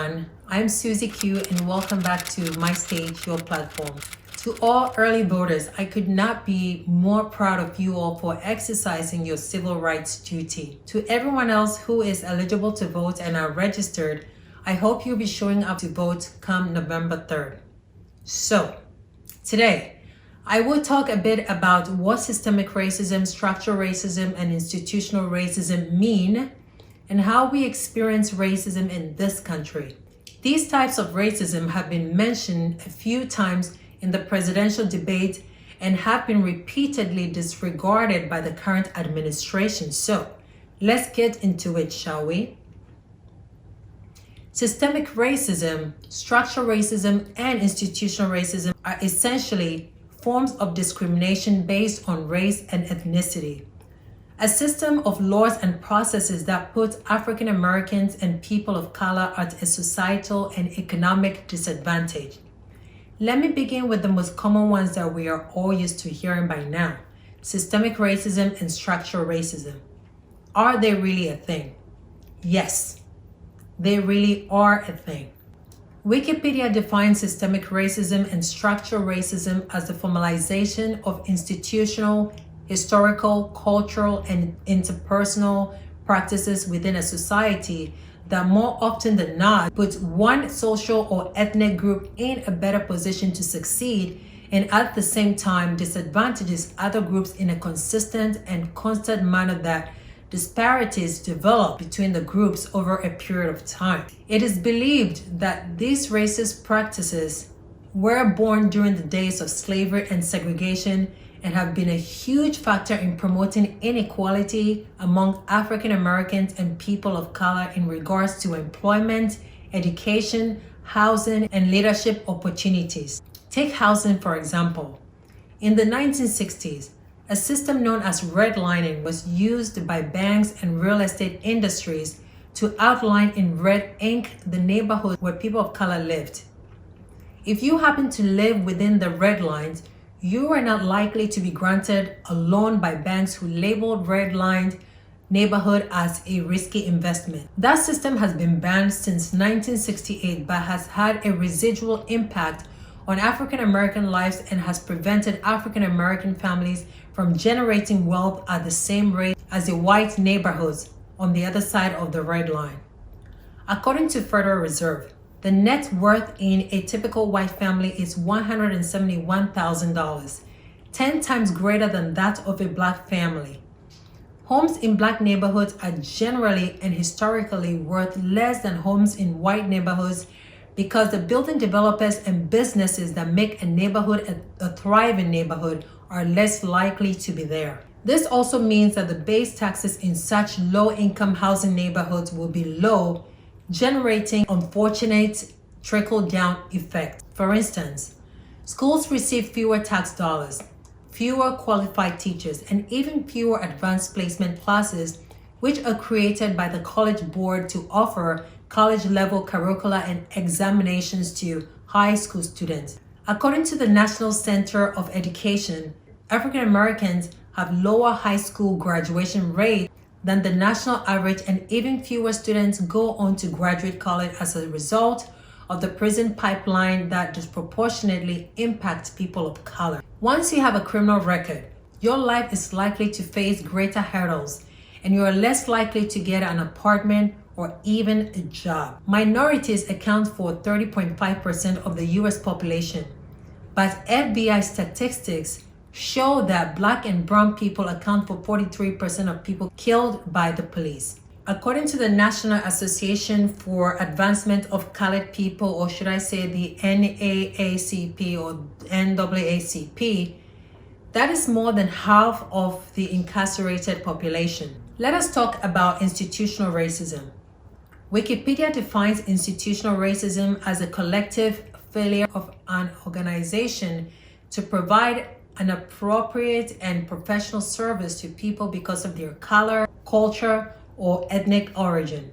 everyone. I'm Suzy Q and welcome back to Mystage, Your Platform. To all early voters, I could not be more proud of you all for exercising your civil rights duty. To everyone else who is eligible to vote and are registered, I hope you'll be showing up to vote come November 3rd. So, today, I will talk a bit about what systemic racism, structural racism, and institutional racism mean, and how we experience racism in this country. These types of racism have been mentioned a few times in the presidential debate and have been repeatedly disregarded by the current administration. So, let's get into it, shall we? Systemic racism, structural racism, and institutional racism are essentially forms of discrimination based on race and ethnicity. A system of laws and processes that put African Americans and people of color at a societal and economic disadvantage. Let me begin with the most common ones that we are all used to hearing by now: systemic racism and structural racism. Are they really a thing? Yes, they really are a thing. Wikipedia defines systemic racism and structural racism as the formalization of institutional, historical, cultural, and interpersonal practices within a society that more often than not puts one social or ethnic group in a better position to succeed and at the same time disadvantages other groups in a consistent and constant manner that disparities develop between the groups over a period of time. It is believed that these racist practices were born during the days of slavery and segregation and have been a huge factor in promoting inequality among African Americans and people of color in regards to employment, education, housing, and leadership opportunities. Take housing, for example. In the 1960s, a system known as redlining was used by banks and real estate industries to outline in red ink the neighborhood where people of color lived. If you happen to live within the red lines, you are not likely to be granted a loan by banks who labeled redlined neighborhood as a risky investment. That system has been banned since 1968 but has had a residual impact on African American lives and has prevented African American families from generating wealth at the same rate as the white neighborhoods on the other side of the red line. According to Federal Reserve, the net worth in a typical white family is $171,000, 10 times greater than that of a black family. Homes in black neighborhoods are generally and historically worth less than homes in white neighborhoods because the building developers and businesses that make a neighborhood a thriving neighborhood are less likely to be there. This also means that the base taxes in such low-income housing neighborhoods will be low, generating unfortunate trickle-down effects. For instance, schools receive fewer tax dollars, fewer qualified teachers, and even fewer advanced placement classes, which are created by the College Board to offer college-level curricula and examinations to high school students. According to the National Center of Education, African Americans have lower high school graduation rates than the national average, and even fewer students go on to graduate college as a result of the prison pipeline that disproportionately impacts people of color. Once you have a criminal record, your life is likely to face greater hurdles, and you are less likely to get an apartment or even a job. Minorities account for 30.5% of the US population, but FBI statistics show that black and brown people account for 43% of people killed by the police. According to the National Association for Advancement of Colored People, or should I say the NAACP or NAACP, that is more than half of the incarcerated population. Let us talk about institutional racism. Wikipedia defines institutional racism as a collective failure of an organization to provide an appropriate and professional service to people because of their color, culture, or ethnic origin.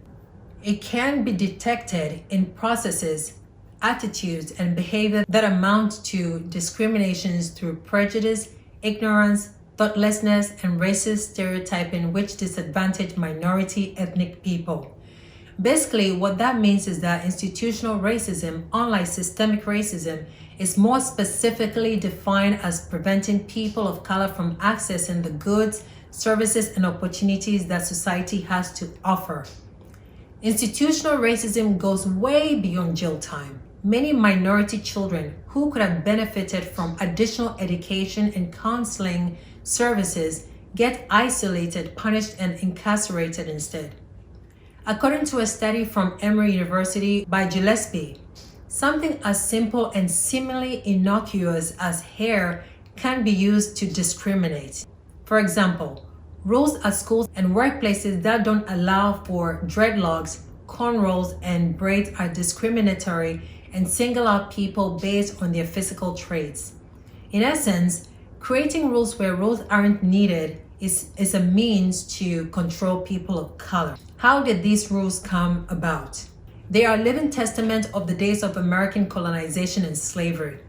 It can be detected in processes, attitudes, and behavior that amount to discriminations through prejudice, ignorance, thoughtlessness, and racist stereotyping which disadvantage minority ethnic people. Basically, what that means is that institutional racism, unlike systemic racism, is more specifically defined as preventing people of color from accessing the goods, services, and opportunities that society has to offer. Institutional racism goes way beyond jail time. Many minority children who could have benefited from additional education and counseling services get isolated, punished, and incarcerated instead. According to a study from Emory University by Gillespie, something as simple and seemingly innocuous as hair can be used to discriminate. For example, rules at schools and workplaces that don't allow for dreadlocks, cornrows, and braids are discriminatory and single out people based on their physical traits. In essence, creating rules where rules aren't needed is a means to control people of color. How did these rules come about? They are a living testament of the days of American colonization and slavery.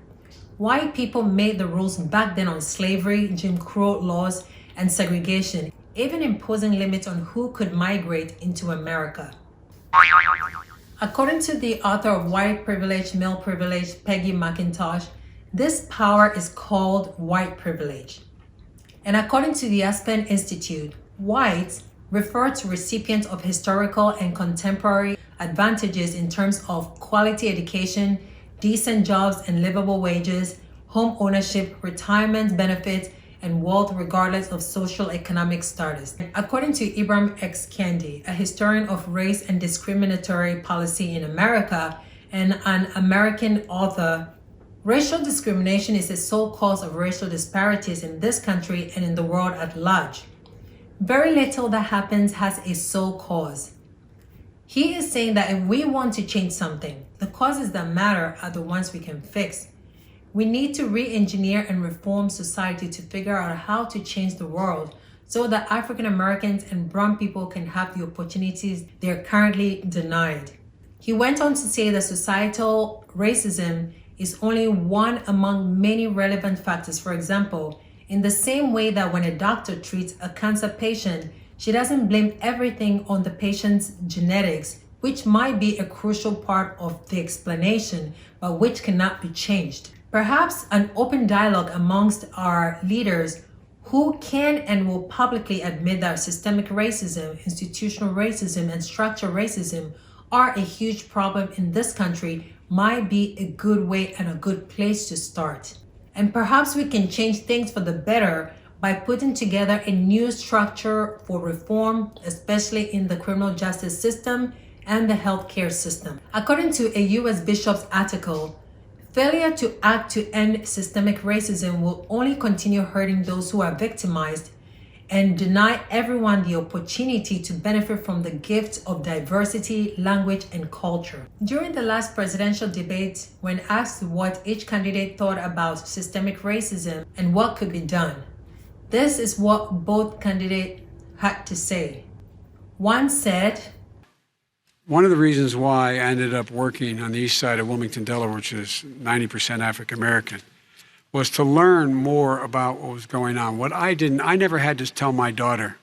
White people made the rules back then on slavery, Jim Crow laws, and segregation, even imposing limits on who could migrate into America. According to the author of White Privilege, Male Privilege, Peggy McIntosh, this power is called white privilege. And according to the Aspen Institute, whites refer to recipients of historical and contemporary advantages in terms of quality education, decent jobs and livable wages, home ownership, retirement benefits, and wealth regardless of social economic status. According to Ibram X. Kendi, a historian of race and discriminatory policy in America and an American author, racial discrimination is the sole cause of racial disparities in this country and in the world at large. Very little that happens has a sole cause. He is saying that if we want to change something, the causes that matter are the ones we can fix. We need to re-engineer and reform society to figure out how to change the world so that African Americans and brown people can have the opportunities they are currently denied. He went on to say that societal racism is only one among many relevant factors. For example, in the same way that when a doctor treats a cancer patient, she doesn't blame everything on the patient's genetics, which might be a crucial part of the explanation, but which cannot be changed. Perhaps an open dialogue amongst our leaders who can and will publicly admit that systemic racism, institutional racism, and structural racism are a huge problem in this country might be a good way and a good place to start. And perhaps we can change things for the better by putting together a new structure for reform, especially in the criminal justice system and the healthcare system. According to a U.S. Bishop's article, failure to act to end systemic racism will only continue hurting those who are victimized and deny everyone the opportunity to benefit from the gift of diversity, language, and culture. During the last presidential debate, when asked what each candidate thought about systemic racism and what could be done, this is what both candidates had to say. One said, one of the reasons why I ended up working on the east side of Wilmington, Delaware, which is 90% African American, was to learn more about what was going on. I never had to tell my daughter,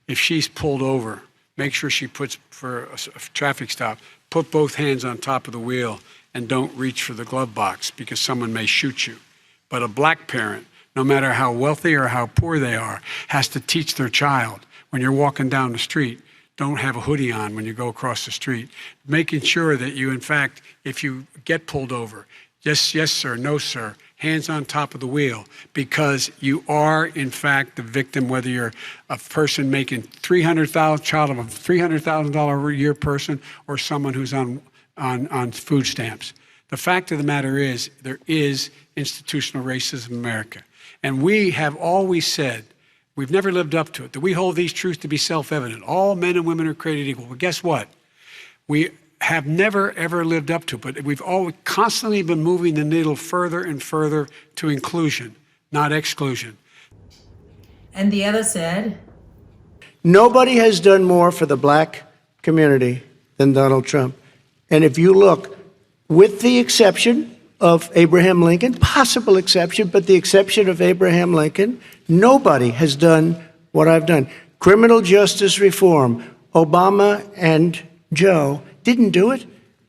if she's pulled over, make sure she puts, for a traffic stop, put both hands on top of the wheel and don't reach for the glove box because someone may shoot you. But a black parent, no matter how wealthy or how poor they are, has to teach their child, when you're walking down the street, don't have a hoodie on when you go across the street. Making sure that you, in fact, if you get pulled over, just yes, sir, no, sir, hands on top of the wheel, because you are, in fact, the victim, whether you're a person making child of a $300,000 a year person or someone who's on food stamps. The fact of the matter is, there is institutional racism in America. And we have always said, we've never lived up to it, that we hold these truths to be self-evident. All men and women are created equal. But guess what? We have never, ever lived up to it, but we've always constantly been moving the needle further and further to inclusion, not exclusion. And the other said, nobody has done more for the black community than Donald Trump. And if you look, with the exception of Abraham Lincoln, possible exception, but the exception of Abraham Lincoln, nobody has done what I've done. Criminal justice reform, Obama and Joe didn't do it.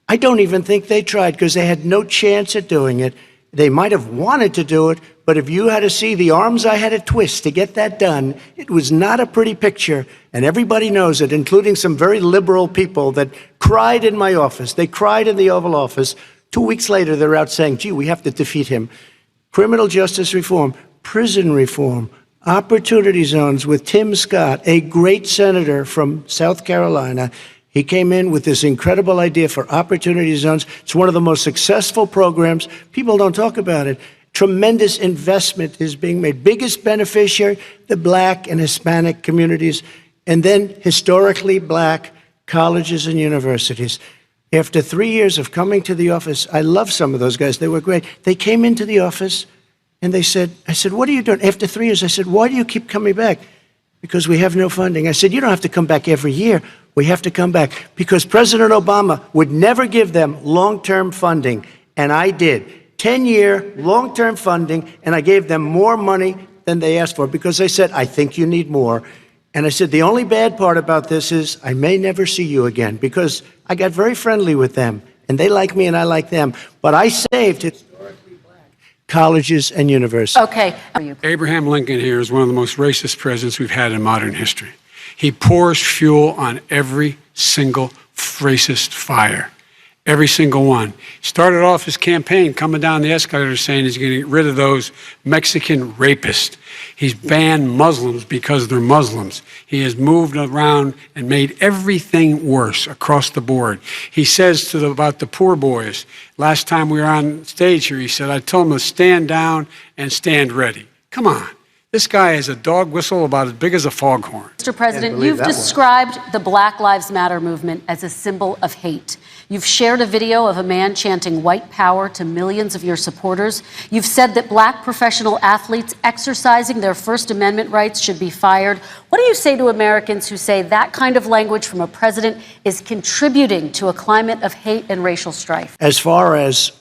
I don't even think they tried because they had no chance at doing it. They might have wanted to do it, but if you had to see the arms I had to twist to get that done, it was not a pretty picture, and everybody knows it, including some very liberal people that cried in my office. They cried in the Oval Office. 2 weeks later, they're out saying, gee, we have to defeat him. Criminal justice reform, prison reform, opportunity zones with Tim Scott, a great senator from South Carolina. He came in with this incredible idea for opportunity zones. It's one of the most successful programs. People don't talk about it. Tremendous investment is being made. Biggest beneficiary, the Black and Hispanic communities, and then historically Black colleges and universities. After 3 years of coming to the office, I love some of those guys. They were great. They came into the office and they said, I said, what are you doing? After 3 years, I said, why do you keep coming back? Because we have no funding. I said, you don't have to come back every year. We have to come back because President Obama would never give them long-term funding, and I did. 10-year long-term funding, and I gave them more money than they asked for because they said, I think you need more. And I said, the only bad part about this is I may never see you again because I got very friendly with them, and they like me and I like them. But I saved historically Black colleges and universities. Okay. Abraham Lincoln here is one of the most racist presidents we've had in modern history. He pours fuel on every single racist fire, every single one. He started off his campaign coming down the escalator saying he's going to get rid of those Mexican rapists. He's banned Muslims because they're Muslims. He has moved around and made everything worse across the board. He says about the poor boys, last time we were on stage here, he said, I told them to stand down and stand ready. Come on. This guy is a dog whistle about as big as a foghorn. Mr. President, you've described the Black Lives Matter movement as a symbol of hate. You've shared a video of a man chanting white power to millions of your supporters. You've said that Black professional athletes exercising their First Amendment rights should be fired. What do you say to Americans who say that kind of language from a president is contributing to a climate of hate and racial strife? As far as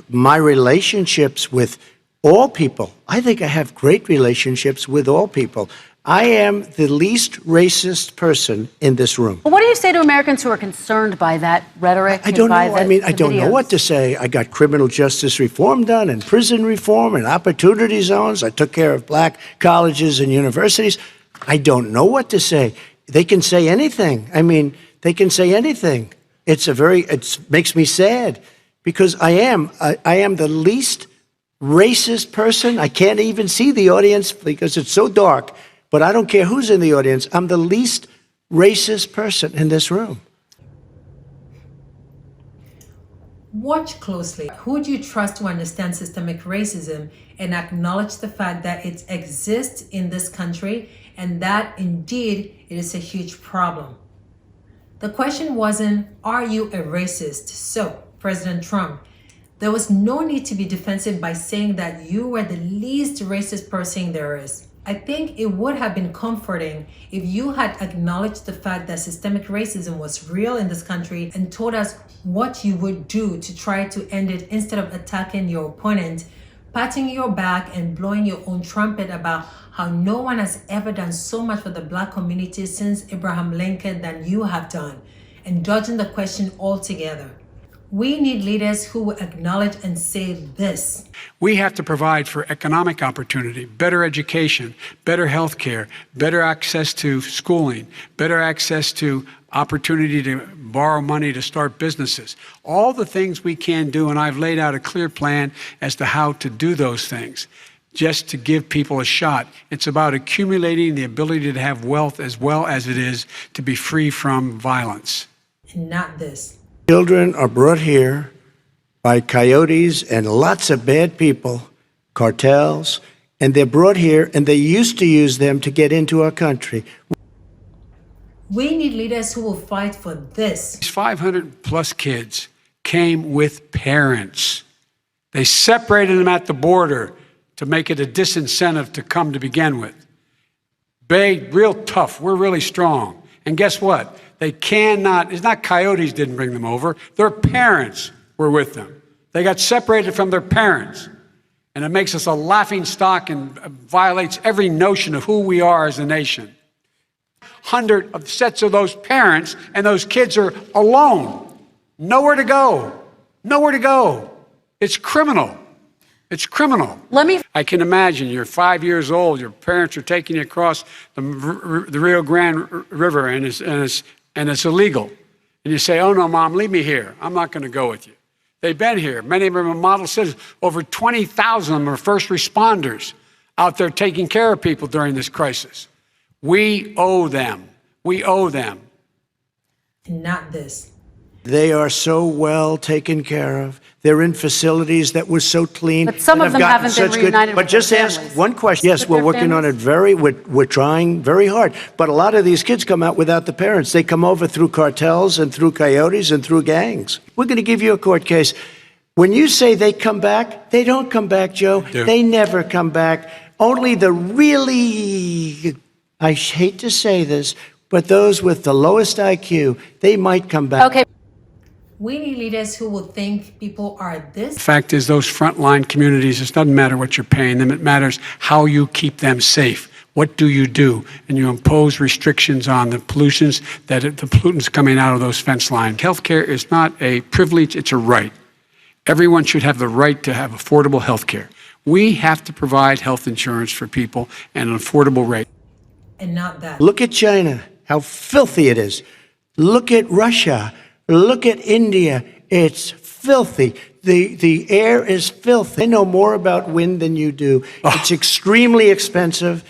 my relationships with all people, I think I have great relationships with all people. I am the least racist person in this room. Well, what do you say to Americans who are concerned by that rhetoric? I don't know. I don't know what to say. I got criminal justice reform done and prison reform and opportunity zones. I took care of Black colleges and universities. I don't know what to say. They can say anything. They can say anything. It makes me sad because I am the least racist person. I can't even see the audience because it's so dark, but I don't care who's in the audience. I'm the least racist person in this room. Watch closely. Who do you trust to understand systemic racism and acknowledge the fact that it exists in this country and that indeed it is a huge problem? The question wasn't, are you a racist? So, President Trump, there was no need to be defensive by saying that you were the least racist person there is. I think it would have been comforting if you had acknowledged the fact that systemic racism was real in this country and told us what you would do to try to end it instead of attacking your opponent, patting your back and blowing your own trumpet about how no one has ever done so much for the Black community since Abraham Lincoln than you have done, and dodging the question altogether. We need leaders who will acknowledge and say this. We have to provide for economic opportunity, better education, better health care, better access to schooling, better access to opportunity to borrow money to start businesses. All the things we can do, and I've laid out a clear plan as to how to do those things, just to give people a shot. It's about accumulating the ability to have wealth as well as it is to be free from violence. And not this. Children are brought here by coyotes and lots of bad people, cartels, and they're brought here and they used to use them to get into our country. We need leaders who will fight for this. These 500 plus kids came with parents. They separated them at the border to make it a disincentive to come to begin with. Real tough, we're really strong. And guess what? They cannot, it's not coyotes didn't bring them over, their parents were with them. They got separated from their parents. And it makes us a laughing stock and violates every notion of who we are as a nation. 500 sets of those parents, and those kids are alone. Nowhere to go. Nowhere to go. It's criminal. It's criminal. I can imagine you're 5 years old, your parents are taking you across the Rio Grande River, and it's illegal. And you say, oh no, Mom, leave me here. I'm not going to go with you. They've been here. Many of them are model citizens. Over 20,000 of them are first responders out there taking care of people during this crisis. We owe them. We owe them. Not this. They are so well taken care of. They're in facilities that were so clean. But some of them haven't been reunited But with just their ask families. one question. Yes, we're working on it we're trying very hard. But a lot of these kids come out without the parents. They come over through cartels and through coyotes and through gangs. We're going to give you a court case. When you say they come back, they don't come back, Joe. They never come back. Only the really, I hate to say this, but those with the lowest IQ, they might come back. Okay. We need leaders who will think people are this. The fact is, those frontline communities, it doesn't matter what you're paying them. It matters how you keep them safe. What do? And you impose restrictions on the pollutants coming out of those fence lines. Healthcare is not a privilege, it's a right. Everyone should have the right to have affordable health care. We have to provide health insurance for people at an affordable rate. And not that. Look at China, how filthy it is. Look at Russia. Look at India. It's filthy. The air is filthy. I know more about wind than you do. It's extremely expensive,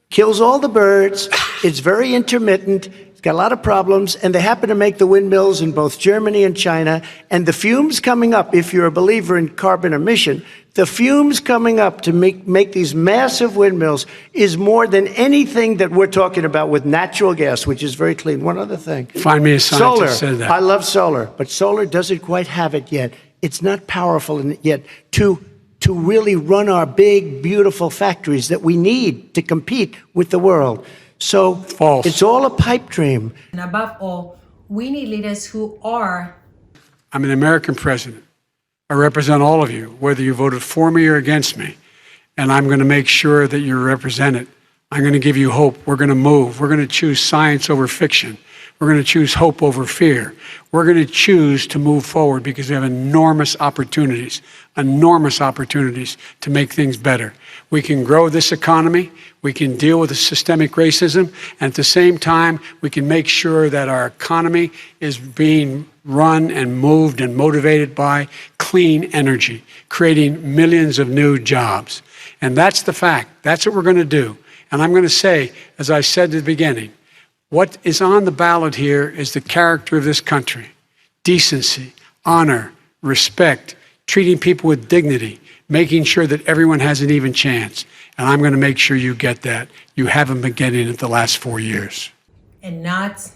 kills all the birds. It's very intermittent. It's got a lot of problems, and they happen to make the windmills in both Germany and China. And the fumes coming up, if you're a believer in carbon emission, the fumes coming up to make these massive windmills is more than anything that we're talking about with natural gas, which is very clean. One other thing. Find me a scientist that said that. I love solar, but solar doesn't quite have it yet. It's not powerful yet to really run our big, beautiful factories that we need to compete with the world. So false. It's all a pipe dream. And above all, we need leaders who are. I'm an American president. I represent all of you, whether you voted for me or against me. And I'm going to make sure that you're represented. I'm going to give you hope. We're going to move. We're going to choose science over fiction. We're going to choose hope over fear. We're going to choose to move forward because we have enormous opportunities to make things better. We can grow this economy. We can deal with the systemic racism. And at the same time, we can make sure that our economy is being run and moved and motivated by clean energy, creating millions of new jobs. And that's the fact. That's what we're going to do. And I'm going to say, as I said at the beginning, what is on the ballot here is the character of this country. Decency, honor, respect, treating people with dignity, making sure that everyone has an even chance. And I'm going to make sure you get that. You haven't been getting it the last 4 years. And not.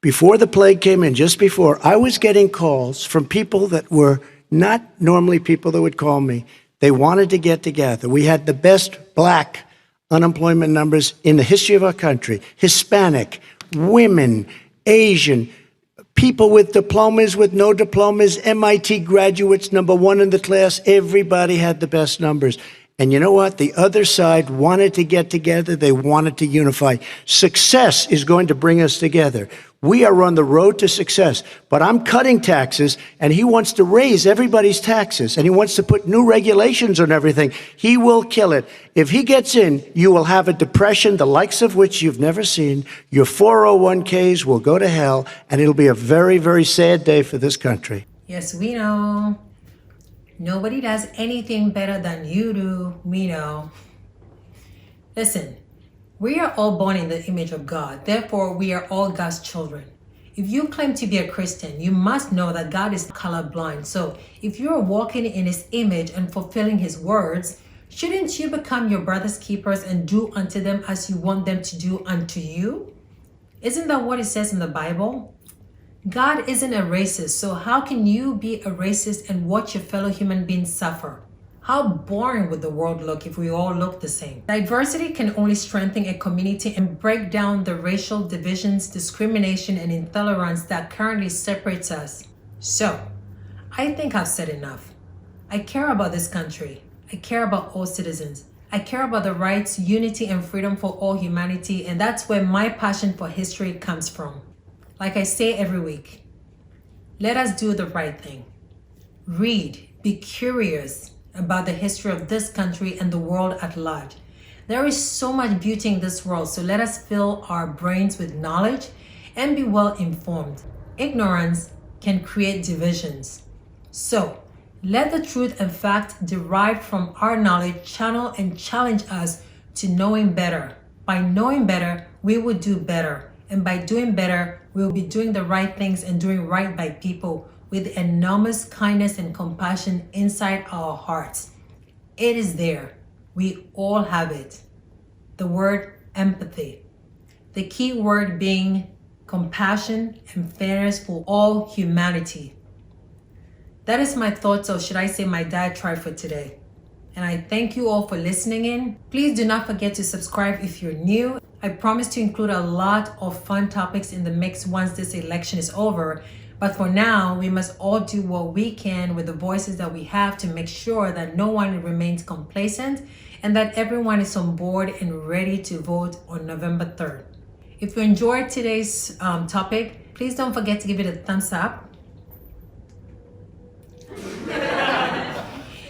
Before the plague came in, just before, I was getting calls from people that were not normally people that would call me. They wanted to get together. We had the best black unemployment numbers in the history of our country. Hispanic, women, Asian, people with diplomas, with no diplomas, MIT graduates, #1 in the class. Everybody had the best numbers. And you know what? The other side wanted to get together. They wanted to unify. Success is going to bring us together. We are on the road to success. But I'm cutting taxes, and he wants to raise everybody's taxes, and he wants to put new regulations on everything. He will kill it. If he gets in, you will have a depression, the likes of which you've never seen. Your 401ks will go to hell, and it'll be a very, very sad day for this country. Yes, we know. Nobody does anything better than you do. We know. Listen, we are all born in the image of God. Therefore, we are all God's children. If you claim to be a Christian, you must know that God is colorblind. So if you are walking in his image and fulfilling his words, shouldn't you become your brother's keepers and do unto them as you want them to do unto you? Isn't that what it says in the Bible? God isn't a racist, so how can you be a racist and watch your fellow human beings suffer? How boring would the world look if we all looked the same? Diversity can only strengthen a community and break down the racial divisions, discrimination, and intolerance that currently separates us. So, I think I've said enough. I care about this country. I care about all citizens. I care about the rights, unity, and freedom for all humanity, and that's where my passion for history comes from. Like I say every week, let us do the right thing. Read, be curious about the history of this country and the world at large. There is so much beauty in this world, so let us fill our brains with knowledge and be well informed. Ignorance can create divisions. So, let the truth and fact derived from our knowledge channel and challenge us to knowing better. By knowing better, we will do better. And by doing better, we will be doing the right things and doing right by people with enormous kindness and compassion inside our hearts. It is there. We all have it. The word empathy. The key word being compassion and fairness for all humanity. That is my thoughts, or should I say my diatribe for today. And I thank you all for listening in. Please do not forget to subscribe if you're new. I promise to include a lot of fun topics in the mix once this election is over. But for now, we must all do what we can with the voices that we have to make sure that no one remains complacent and that everyone is on board and ready to vote on November 3rd. If you enjoyed today's topic, please don't forget to give it a thumbs up.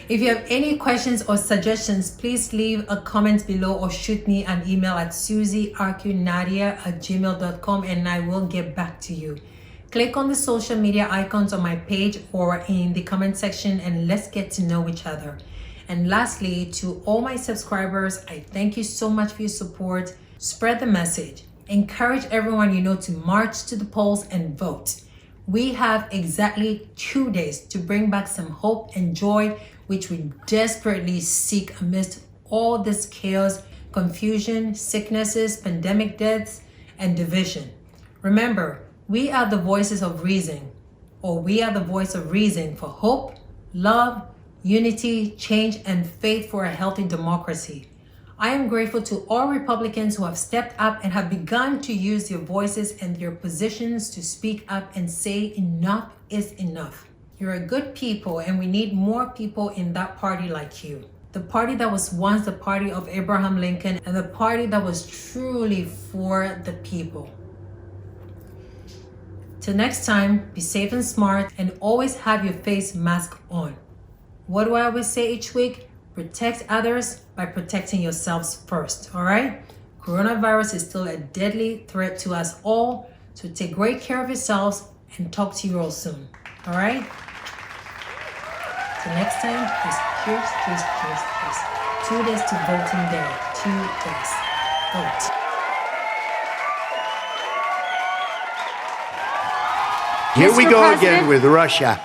If you have any questions or suggestions, please leave a comment below or shoot me an email at suzyqnadia@gmail.com and I will get back to you. Click on the social media icons on my page or in the comment section and let's get to know each other. And lastly, to all my subscribers, I thank you so much for your support. Spread the message. Encourage everyone you know to march to the polls and vote. We have exactly 2 days to bring back some hope and joy, which we desperately seek amidst all this chaos, confusion, sicknesses, pandemic deaths, and division. Remember, we are the voices of reason, or we are the voice of reason for hope, love, unity, change, and faith for a healthy democracy. I am grateful to all Republicans who have stepped up and have begun to use their voices and their positions to speak up and say enough is enough. You're a good people and we need more people in that party like you. The party that was once the party of Abraham Lincoln and the party that was truly for the people. Till next time, be safe and smart and always have your face mask on. What do I always say each week? Protect others by protecting yourselves first, all right? Coronavirus is still a deadly threat to us all, so take great care of yourselves and talk to you all soon, all right? Till next time, please cheers, cheers, cheers, cheers. 2 days to voting day, 2 days. Vote. Here we Mr. go President? again with Russia.